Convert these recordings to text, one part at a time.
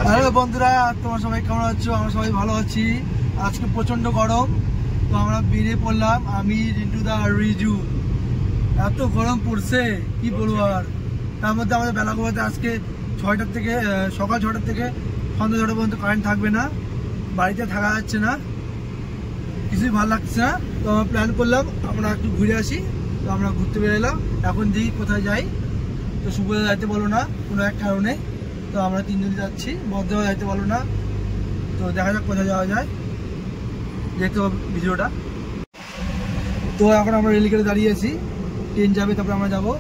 Hello বন্ধুরা, তোমরা সবাই কেমন আছো? আমরা সবাই ভালো আছি। আজকে প্রচন্ড গরম, তো আমরা বেরিয়ে পড়লাম, আমি, রিন্টুদা আর রিজু। এত গরম পড়ছে কি বলবো। আর তার মধ্যে আমাদের বেলা গোয়াতে আজকে সকাল 6টা থেকে সন্ধ্যা 6টা পর্যন্ত কারেন্ট থাকবে না, বাড়িতে থাকা যাচ্ছে না, কিছুই ভালো লাগছে না। তো আমরা প্ল্যান করলাম আমরা একটু ঘুরে আসি। তো আমরা ঘুরতে বেরোলাম, এখন দেখি কোথায় যাই। তো সুবোধা যাইতে বলো না কোনো এক কারণে, তো আমরা তিনজনই যাচ্ছি। বদ্ধও যাইতে পারলো না, তো দেখা যাক কোথায় যাওয়া যায়, দেখতে হবে ভিডিওটা। তো এখন আমরা রেলগেটে দাঁড়িয়ে আছি, ট্রেন যাবে তারপরে আমরা যাবো।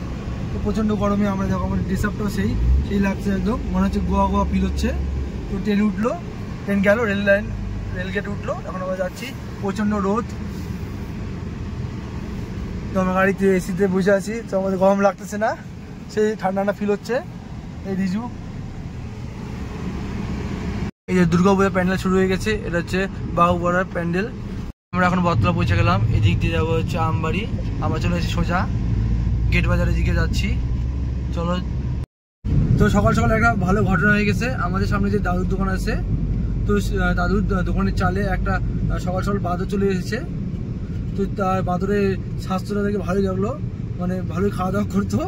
তো প্রচণ্ড গরমে আমরা যাবো, আমাদের ডিসার্ভটাও সেই লাগছে, একদম মনে হচ্ছে গোয়া গোয়া ফিল হচ্ছে। তো ট্রেন উঠলো, ট্রেন গেল, রেলগেট উঠলো, এখন আমরা যাচ্ছি। প্রচণ্ড রোদ, তো আমরা গাড়িতে এসিতে বসে আছি, তো আমাদের গরম লাগতেছে না, সেই ঠান্ডা ফিল হচ্ছে। এই রিজু, এই যে দুর্গাপূজার প্যান্ডেল শুরু হয়ে গেছে, এটা হচ্ছে বাহুপাড়ার প্যান্ডেল। আমরা এখন বটতলা পৌঁছে গেলাম, এই দিক দিয়ে যাবো হচ্ছে আমবাড়ি। আমরা চলে এসেছি সোজা গেট বাজারের দিকে যাচ্ছি, চলো। তো সকাল সকাল একটা ভালো ঘটনা হয়ে গেছে। আমাদের সামনে যে দাদুর দোকান আছে, তো দাদুর দোকানের চালে একটা সকাল সকাল বাঁদর চলে এসেছে। তো তার বাঁদরের স্বাস্থ্যটা দেখে ভালোই লাগলো, মানে ভালোই খাওয়া দাওয়া করতো।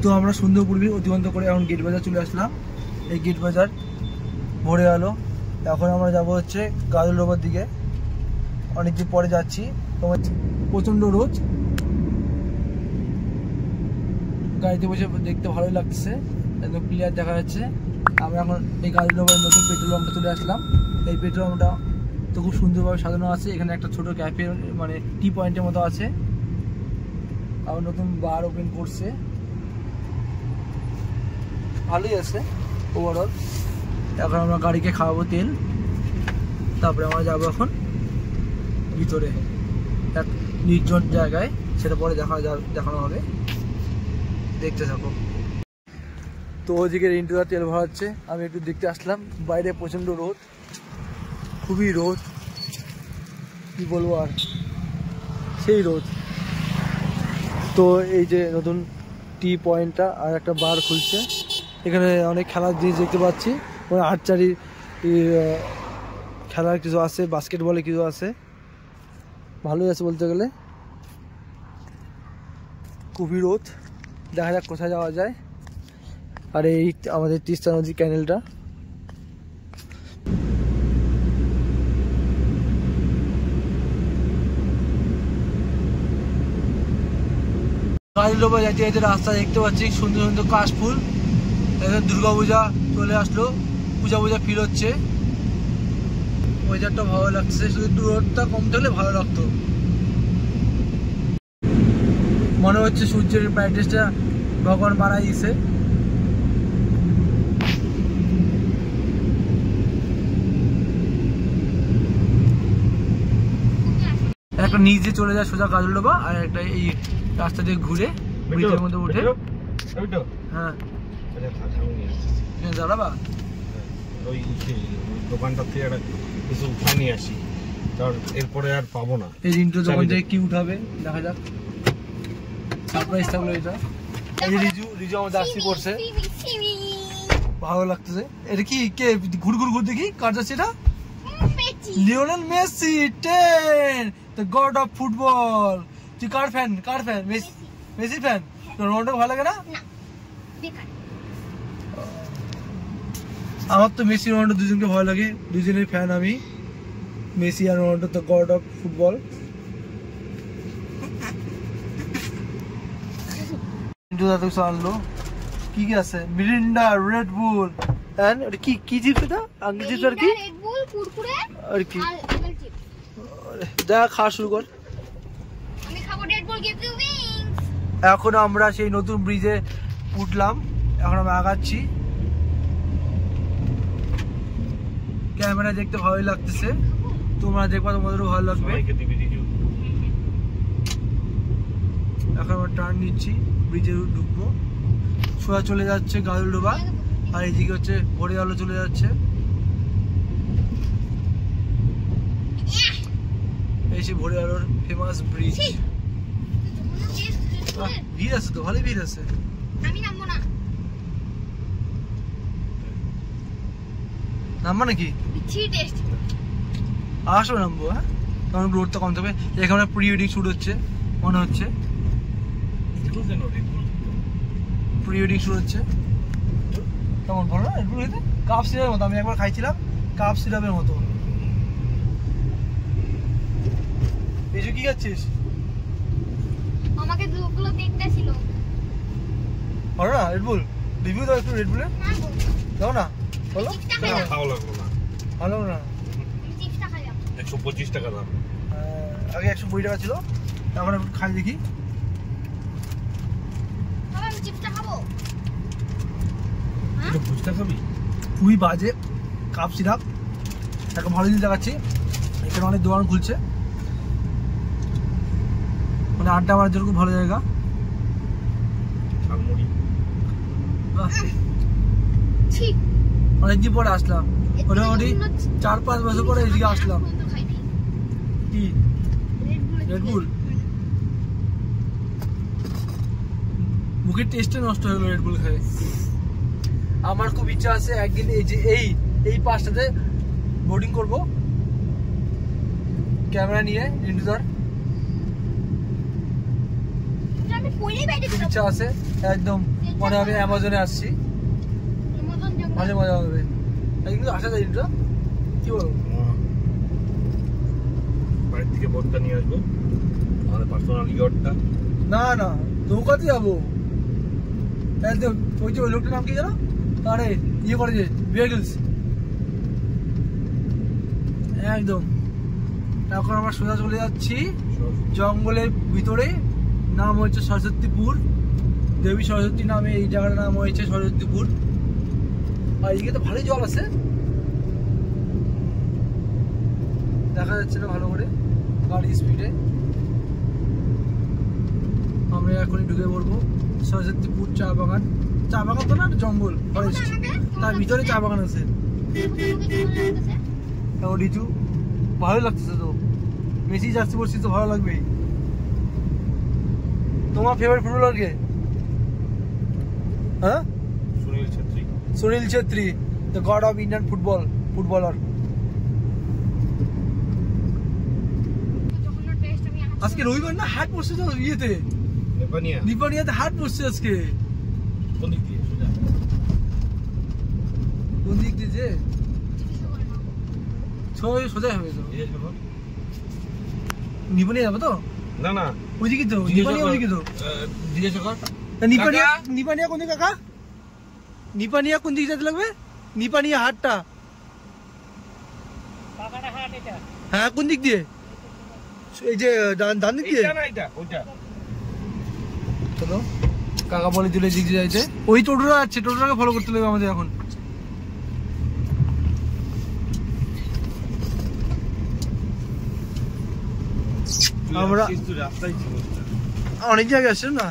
তো আমরা সুন্দর পূর্বী অতিক্রান্ত করে এখন গেট বাজার চলে আসলাম। এই গেট বাজার ভরে গেল, এখন আমরা যাব হচ্ছে গাজলডোবার দিকে, অনেকদিন পরে যাচ্ছি। তোমার প্রচণ্ড রোদ, গাড়িতে বসে দেখতে ভালোই লাগছে, একদম ক্লিয়ার দেখা যাচ্ছে। আমরা এখন এই গাজলডোবারের নতুন পেট্রোল পাম্পটা চলে আসলাম। এই পেট্রোল পাম্পটা তো খুব সুন্দরভাবে সাজানো আছে, এখানে একটা ছোট ক্যাফে মানে টি পয়েন্টের মতো আছে, আবার নতুন বার ওপেন করছে, ভালোই আছে ওভারঅল। এখন আমরা গাড়িকে খাওয়াবো তেল, তারপরে আমরা যাবো এখন ভিতরে এক নির্জন জায়গায়, সেটা পরে দেখানো হবে, দেখতে থাকো। তো ওইদিকে রিন্টুদা তেল ভরাচ্ছে, আমি একটু দেখতে আসলাম। বাইরে প্রচণ্ড রোদ, খুবই রোদ, কি বলবো আর, সেই রোদ। তো এই যে নতুন টি পয়েন্টটা আর একটা বার খুলছে, এখানে অনেক খেলার জিনিস দেখতে পাচ্ছি, মানে আর্চারি খেলার কিছু আছে, বাস্কেটবলে কিছু আছে, ভালোই আছে বলতে গেলে। খুবই রোদ, দেখা যাক কোথায় যাওয়া যায়। আর এই আমাদের তিস্তা নদী ক্যানেলটা, গাজলডোবা যেতে যেতে রাস্তা দেখতে পাচ্ছি সুন্দর সুন্দর কাশফুল। এখন দুর্গাপূজা চলে আসলো, পূজা ফিল হচ্ছে, ওয়েদারটা ভালো লাগছে, শুধু একটু রোদটা কম থাকলে ভালো লাগতো। মনে হচ্ছে সূর্যের ব্রাইটনেসটা ভগবান বাড়াই দিছে। একটা নিচে চলে যায় সোজা গাজলডোবা, আর একটা এই রাস্তা দিয়ে ঘুরে ব্রিজের মধ্যে উঠে। হ্যাঁ দাঁড়াবা, ওই দোকানটার থেকে একটা কিছু উঠা নিয়ে আসি, এরপরে আর পাবো না। এই রিন্টু দোকান থেকে কি উঠাবে দেখা যাক, সারপ্রাইজ থাকলো এটা। এই রিজু আমার জার্সি পরছে, ভালো লাগতেছে। এটা কি কে ঘুর দেখি কার যাচ্ছে? এটা Lionel Messi, 10 the god of football. তুই কার ফ্যান? Messi fan? তোর রোনাল্ডো ভালো লাগে না? আমার তো মেসি রোনাল্ডো দুজনকে ভালো লাগে, দুজনের ফ্যান আমি, মেসি আর Ronaldo, the god of football. আনলো কি কি আছে? মিরিন্ডা, রেড বুল, কি চিপস এটা? আঙ্গুর চিপস আর কি আর কি? দেখা খাওয়া শুরু কর। এখন আমরা সেই নতুন ব্রিজে উঠলাম, এখন আমরা আগাচ্ছি। ক্যামেরা দেখতে ভালোই লাগতেছে, তোমরা দেখবা তোমাদেরও ভালো লাগবে। এখন আমরা টার্ন নিচ্ছি, ব্রিজে ঢুকবো, সোজা চলে যাচ্ছে গাজলডোবা, আর এইদিকে হচ্ছে ভরে আলো চলে যাচ্ছে। এই সে ভরে আলোর ফেমাস ব্রিজ। ভিড় আছে তো, ভালোই ভিড় আছে। নামবা নাকি? আসো নামবো। হ্যাঁ, তখন রোডটা কম থাকবে। এখানে প্রি ওয়েডিং শুট হচ্ছে মনে হচ্ছে, প্রি ওয়েডিং শুট হচ্ছে। কেমন ভালো না এগুলো খেতে? কাপ সিরাপের মতো, আমি একবার খাইছিলাম কাপ সিরাপের মতো। এই যে কি খাচ্ছিস? আমাকে দুগুলো দেখতে ছিল। ভালো না রেডবুল? রিভিউ দাও একটু রেডবুলে, দাও না বলো। ভালো লাগলো না, ভালো না, 125 টাকা দাম। আগে 120 টাকা ছিল, এখন একটু খাই দেখি। এটা ফুচকা খাবি? খুবই বাজে কাপ সিরাপ। একটা ভালো জিনিস দেখাচ্ছি, এখানে অনেক দোকান খুলছে, মানে আড্ডা মারার জন্য খুব ভালো জায়গা। ঝালমুড়ি অনেকদিন পরে আসলাম, মোটামুটি 4-5 বছর পরে এদিকে আসলাম। কি রেডবুল? মুখের টেস্টে নষ্ট হয়ে গেল রেডবুল খেয়ে। আমার খুব ইচ্ছা আছে একদিন এই যে এই পাশটাতে বোর্ডিং করব ক্যামেরা নিয়ে, ইন্টুদার ইচ্ছা আছে একদম। মানে আমি অ্যামাজনে আসছি, ভালো মজা হবে কিন্তু আসা যায়। ইন্টুদা কি বলো? বাড়ির থেকে বোটটা নিয়ে আসবো, আমাদের পার্সোনাল ইয়টটা। না না, নৌকাতে যাবো একদম। ওই যে ওই লোকটার নাম কি জানো? আরে ইয়ে করে যে ভিয়াগলস, একদম। এখন আমরা সোজা চলে যাচ্ছি জঙ্গলের ভিতরে, নাম হচ্ছে সরস্বতীপুর, দেবী সরস্বতী নামে এই জায়গাটার নাম হয়েছে সরস্বতীপুর। আর এদিকে তো ভালোই জল আছে, দেখা যাচ্ছে না ভালো করে গাড়ি স্পিডে। আমরা এখনই ঢুকে পড়বো সরস্বতীপুর চা বাগান। চা বাগান তো না, জঙ্গল ফরেস্ট, তার ভিতরে চা বাগান আছে। রিচু ভালো লাগতেছে তো, বেশি যাচ্ছি বলছি তো ভালো লাগবেই। তোমার ফেভারিট ফুটবলার কে? হ্যাঁ, Sunil Chhetri. Sunil Chhetri, the god of Indian footballer. আজকে রবিবার না, হাট বসছে তো ইয়েতে, নিপানিয়াতে হাট বসছে আজকে। কোন দিক দিয়ে? সোজা? কোন দিক দিয়ে যে সোজা হবে তো, নিপানিয়া যাবো তো? না না, ওইদিকে তো নিপানিয়া, ওইদিকে তো জিজ্ঞেস কর। নিপানিয়া কোন দিকে কাকা? নিপানিয়া কোন দিকে যেতে লাগবে? নিপানিয়া হাটটা হ্যাঁ কোন দিক দিয়ে? এই যে ডান দিক দিয়ে। চলো, কাকা বলে দিলে দিক দিয়ে যাইতে। ওই টোটোটা আছে, টোটোটাকে ফলো করতে লাগবে আমাদের এখন। আমরা অনেক জায়গায় আসছে না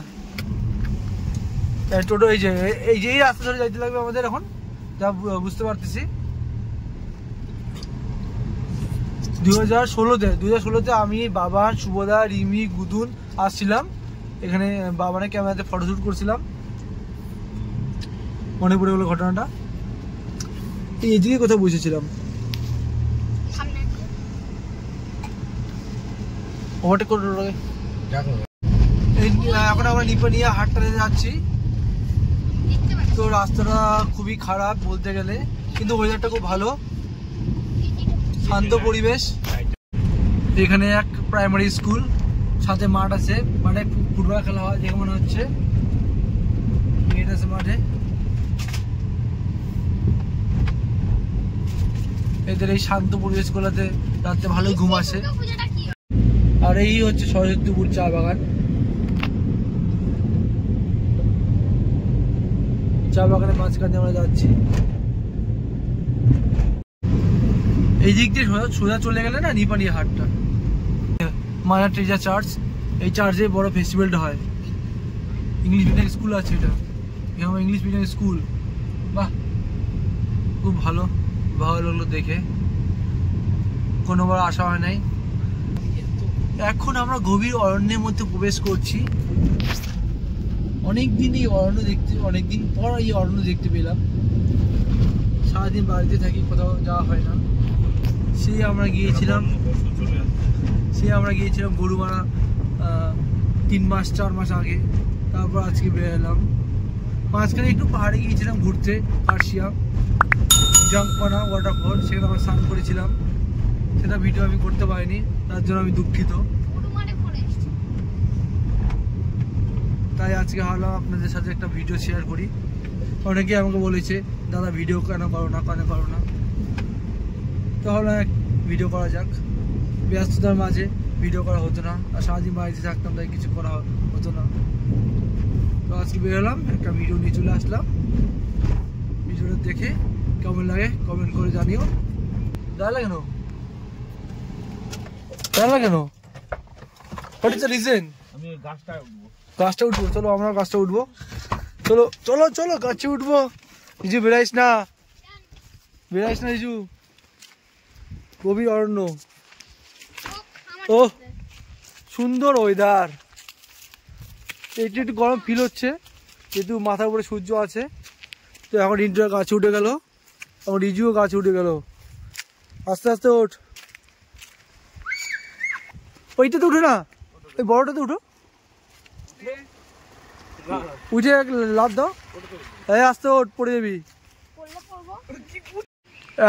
টোটো, এই যে এই রাস্তা ধরে যাইতে লাগবে আমাদের এখন, যা বুঝতে পারতেছি। 2016তে আমি, বাবা, শুভদা, রিমি, গুদুন আসছিলাম এখানে। বাবানে ক্যামেরাতে ফটোশুট করছিলাম, মনে পড়ে গেলো ঘটনাটা। এইদিকে কোথাও বসেছিলাম, ওভারটেক করে এখন আমরা নিপানিয়া হাটটাতে যাচ্ছি। তো রাস্তাটা খুবই খারাপ বলতে গেলে, কিন্তু ওয়েদারটা খুব ভালো, শান্ত পরিবেশ। এখানে এক প্রাইমারি স্কুল, সাথে মাঠ আছে, মাঠে ফুটবল খেলা হয় দেখে মনে হচ্ছে। গেট আছে মাঠে। এদের এই শান্ত পরিবেশগুলোতে রাতে ভালো ঘুম আসে। আর এই হচ্ছে সরস্বতীপুর চা বাগান। চা বাগানের মাঝখানে আমরা যাচ্ছি। এই দিক দিয়ে সোজা চলে গেলে না নিপানিয়া হাটটা, মায়া ট্রেজার চার্চ। এই চার্চে বড় ফেস্টিভ্যালটা হয়। ইংলিশ মিডিয়াম স্কুল আছে, এটা এখানে ইংলিশ মিডিয়াম স্কুল। বাহ, খুব ভালো লাগলো দেখে, কোনোবার আসা হয় নাই। এখন আমরা গভীর অরণ্যের মধ্যে প্রবেশ করছি। অনেকদিন পর এই অরণ্য দেখতে পেলাম। সারাদিন বাড়িতে থাকি, কোথাও যাওয়া হয় না। সেই আমরা গিয়েছিলাম গরুমারা 3 মাস 4 মাস আগে, তারপর আজকে বের এলাম। মাঝখানে একটু পাহাড়ে গিয়েছিলাম ঘুরতে, কার্শিয়া জাঙ্কপানা ওয়াটারফল, সেখানে আমরা স্নান করেছিলাম। সেটা ভিডিও আমি করতে পারিনি, তার জন্য আমি দুঃখিত। তাই আজকে ভাবলাম আপনাদের সাথে একটা ভিডিও শেয়ার করি। অনেকে আমাকে বলেছে দাদা ভিডিও কেন করো না, তাহলে এক ভিডিও করা যাক। ব্যস্ততার মাঝে ভিডিও করা হতো না, আর সারাদিন বাড়িতে থাকতাম, তাই কিছু করা হতো না। তো আজকে বেরোলাম, একটা ভিডিও নিয়ে চলে আসলাম। ভিডিওটা দেখে কেমন লাগে কমেন্ট করে জানিও। দাঁড়ালে কেন? What is the reason? আমি গাছটা উঠবো, চলো আমরা গাছটা উঠবো। চলো চলো চলো গাছে উঠবো। রিজু বেড়াইস না রিজু, গভীর অরণ্য। ও সুন্দর ওয়েদার। একটু গরম ফিল হচ্ছে, যেহেতু মাথার উপরে সূর্য আছে। তো এখন রিন্টুরা গাছে উঠে গেল, এখন রিজুও গাছে উঠে গেল। আস্তে আস্তে ওঠ। ওইটাতে উঠো না, ওই বড়টাতে উঠো, উঠে লাভ দাও। এই আস্তে ওঠ, পড়ে যাবি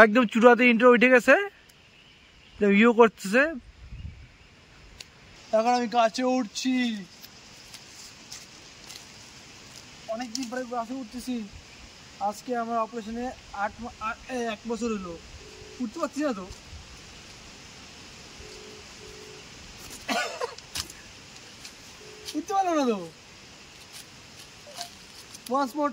একদম। চূড়াতে ইন্ট্রো উঠে গেছে, ইউ করতেছে। এখন আমি গাছে উঠছি, অনেকদিন পরে গাছে উঠতেছি। আজকে আমার অপারেশনে 1 বছর হলো, উঠতে পারছি না তো। উঠতে পারলো না তো। Once more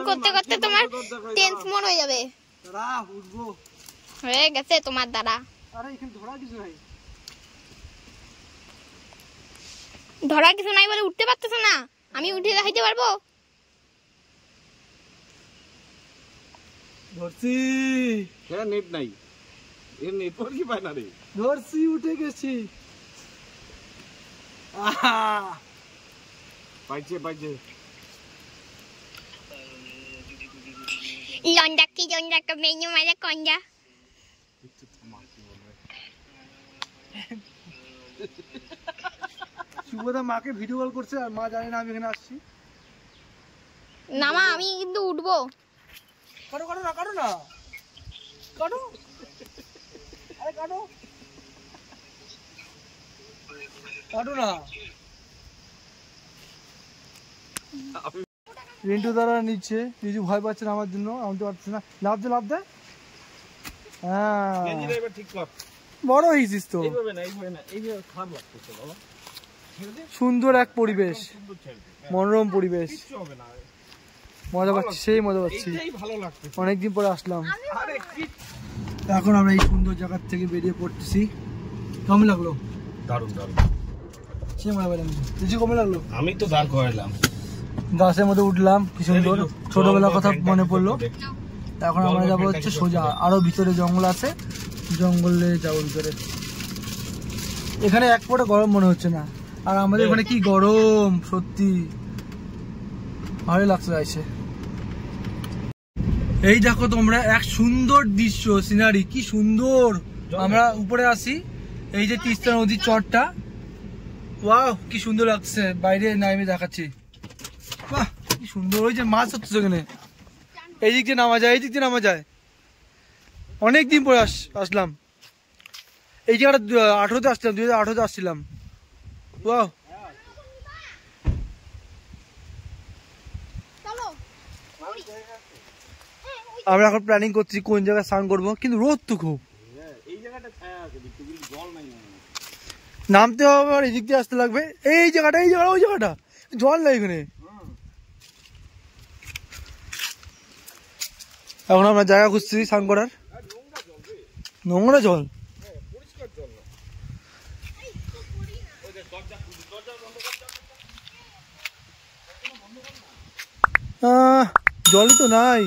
করতে করতে তোমার 10th মোর হয়ে যাবে। উঠবো হয়ে গেছে তোমার দ্বারা। আরে এখানে ধরা কিছু নাই বলে উঠতে পারতেছ না, আমি উঠে দেখাইতে পারবো। ধরছি, নেট নাই, এর নেটওয়ার্কই পায় না রে। ধরছি, উঠে গেছি। পাইছে লন্ডা মেনু মারে কন্ডা। শুভদা মাকে ভিডিও কল করছে, আর মা জানে না আমি এখানে আসছি। না মা, আমি কিন্তু উঠবো। কাটো না, আরে কাটো না। রিন্টু দ্বারা নিচ্ছে, নিজু ভয় পাচ্ছে না আমার জন্য, আমি তো পারছি না। লাভ দে। হ্যাঁ বড় হয়েছিস তো। সুন্দর এক পরিবেশ, মনোরম পরিবেশ, মজা পাচ্ছি, সেই মজা পাচ্ছি। অনেকদিন পরে আসলাম। এখন আমরা এই সুন্দর জায়গার থেকে বেরিয়ে পড়তেছি। কেমন লাগলো? দারুণ সে মজা পেলাম। কিছু কমে লাগলো? আমি তো দাঁড় করাইলাম, গাছের মধ্যে উঠলাম, কি সুন্দর। ছোটবেলার কথা মনে পড়লো। এখন আমরা যাবো হচ্ছে সোজা, আরো ভিতরে জঙ্গল আছে, জঙ্গলে যাবো ভিতরে। এখানে এক ফোঁটা গরম মনে হচ্ছে না, আর আমাদের এখানে কি গরম, সত্যি ভালো লাগছে এসে। এই দেখো তোমরা, এক সুন্দর দৃশ্য, সিনারি কি সুন্দর। আমরা উপরে আসি, এই যে তিস্তা নদীর চরটা, ওয়াও কি সুন্দর লাগছে। বাইরে নামে দেখাচ্ছি, বাহ কি সুন্দর। ওই যে মাছ হচ্ছে এখানে, এই দিক দিয়ে নামা যায়। অনেকদিন পরে আসলাম এই জায়গাটা। 2018-তে আসলাম, 2018-তে আসছিলাম। ওয়াও, আমরা এখন প্ল্যানিং করছি কোন জায়গায় স্নান করবো, কিন্তু রোদ তো খুব। নামতে হবে আর এদিক দিয়ে আসতে লাগবে। এই জায়গাটা ওই জায়গাটা জল নাই এখানে। এখন আমরা জায়গা খুঁজছি স্নান করার। নোংরা জল, জলই তো নাই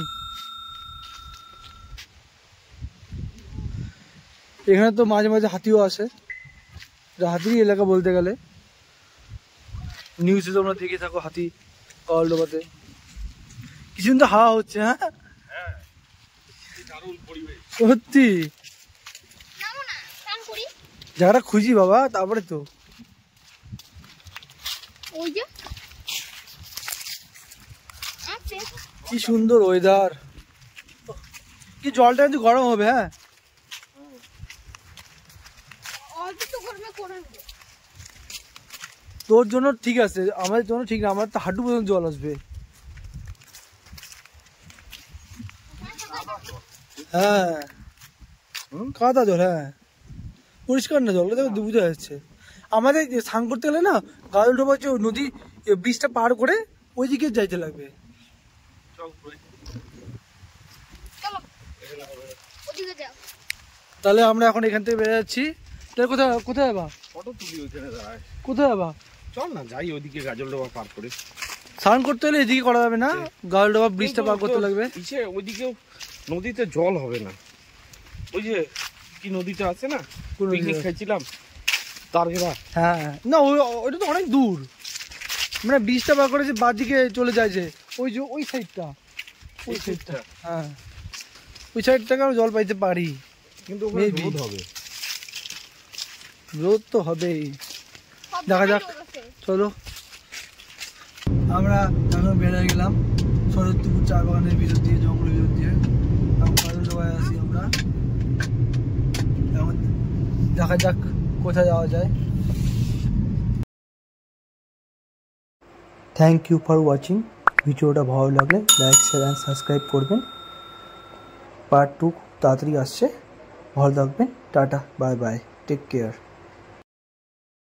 এখানে। তো মাঝে মাঝে হাতিও আসে, হাতির এলাকা বলতে গেলে। নিউজে তোমরা দেখে থাকো হাতি গাওলডোবাতে কি সুন্দর হাওয়া হচ্ছে। হ্যাঁ সত্যি জায়গাটা খুঁজি বাবা, তারপরে তো কি সুন্দর ওয়েদার। কি জলটা কিন্তু গরম হবে। হ্যাঁ তোর জন্য ঠিক আছে, আমাদের জন্য ঠিক না, আমার তো হাঁটু পর্যন্ত জল আসবে। হ্যাঁ কাদা জল, হ্যাঁ পরিষ্কার না জল, দেখো বোঝা যাচ্ছে। আমাদের স্নান করতে গেলে না গাওলডোবা যে নদী ব্রিজটা পার করে ওইদিকে যাইতে লাগবে। তাহলে আমরা এখন এখান থেকে বেড়ে যাচ্ছি। তাহলে কোথায় কোথায় যাবা? ফটো তুলি ওইখানে দাঁড়ায়। কোথায় যাবা? চল না যাই ওইদিকে গাজলডোবা পার করে। স্নান করতে হলে এদিকে করা যাবে না, গাওলডোবা ব্রিজটা পার করতে লাগবে। ওইদিকেও নদীতে জল হবে না। ওই যে কি নদীটা আছে না, পিকনিক খাইছিলাম তারঘেরা। হ্যাঁ না ওইটা তো অনেক দূর, মানে ব্রিজটা পার করে যে বাঁ দিকে চলে যায় যে ওই যে ওই সাইডটা, ওই সাইডটা। হ্যাঁ ওই সাইড থেকে আমরা জল পাইতে পারি, কিন্তু রোদ হবে। রোদ তো হবেই, দেখা যাক। চলো আমরা এখন বেরিয়ে গেলাম শরৎপুর চা বাগানের ভিতর দিয়ে, জঙ্গলের ভিতর দিয়ে। এখন গাওলডোবায় আছি আমরা। এখন দেখা যাক কোথায় যাওয়া যায়। Thank you for watching. ভিডিওটা ভালো লাগলে লাইক শেয়ার অ্যান্ড সাবস্ক্রাইব করবেন। পার্ট 2 তাড়াতাড়ি আসছে। ভালো থাকবেন, tata bye bye, take care.